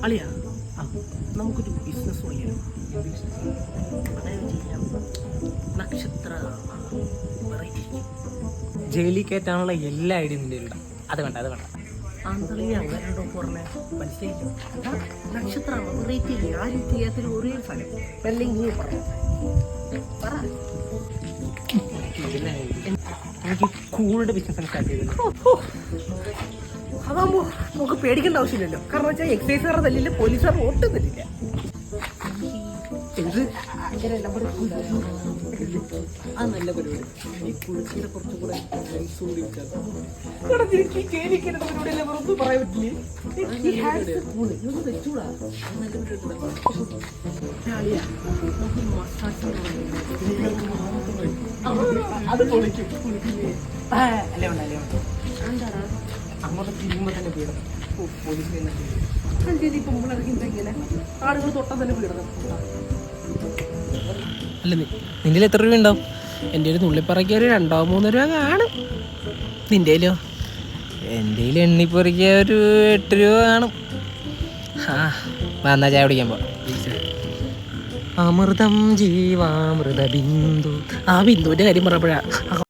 അളിയ നമുക്കൊരു ബിസിനസ് തുടങ്ങിയാലോ? അതായത് ചെയ്യാം, നക്ഷത്ര വെറൈറ്റി ജയിലിൽ കയറ്റാനുള്ള എല്ലാ ഐഡിയ നിൻ്റെ ഇല്ല. അത് വേണ്ട അന്തളി അങ്ങനെ പറഞ്ഞ മനസ്സിലായില്ല. നക്ഷത്ര വെറൈറ്റി ആരും ചെയ്യാത്തൊരു ഒരേ സ്ഥലം അല്ലെങ്കിൽ നീ പറഞ്ഞു പറ. എനിക്ക് സ്കൂളിൻ്റെ ബിസിനസ് സ്റ്റാർട്ട് ചെയ്തത്. അതാകുമ്പോൾ നമുക്ക് പേടിക്കേണ്ട ആവശ്യമില്ലല്ലോ. കാരണം വെച്ചാൽ എക്സൈസുകാരുടെ തല്ലില്ല, പോലീസുകാർ ഒട്ടും തല്ലില്ല. എന്ത് അങ്ങനെ എല്ലാം കൂടെ അത് നല്ല പരിപാടി. ഈ കുളിച്ചിട്ട് കുറച്ചും കൂടെ പറയാൻ പറ്റില്ലേ? അത് പൊളിക്കും. അല്ലേ അങ്ങോട്ട് തിരിയുമ്പോൾ തന്നെ പീഡനം. പോലീസിൽ ആളുകൾ തൊട്ടാൽ തന്നെ പീഡനം. അല്ല, നിൻ്റെ എത്ര രൂപ ഉണ്ടാവും? എൻ്റെ ഒരു നുള്ളിപ്പറയ്ക്ക് ഒരു 2-3 രൂപ കാണും. നിൻ്റെ കയ്യിലോ? എൻ്റെ കയ്യിൽ എണ്ണിപ്പറിക്കുക ഒരു 8 രൂപ കാണും. എന്നാ ചായ കുടിക്കാൻ പോ. അമൃതം ജീവാമൃത ബിന്ദു. ആ ബിന്ദുവിൻ്റെ കാര്യം പറഞ്ഞപ്പോഴാണ്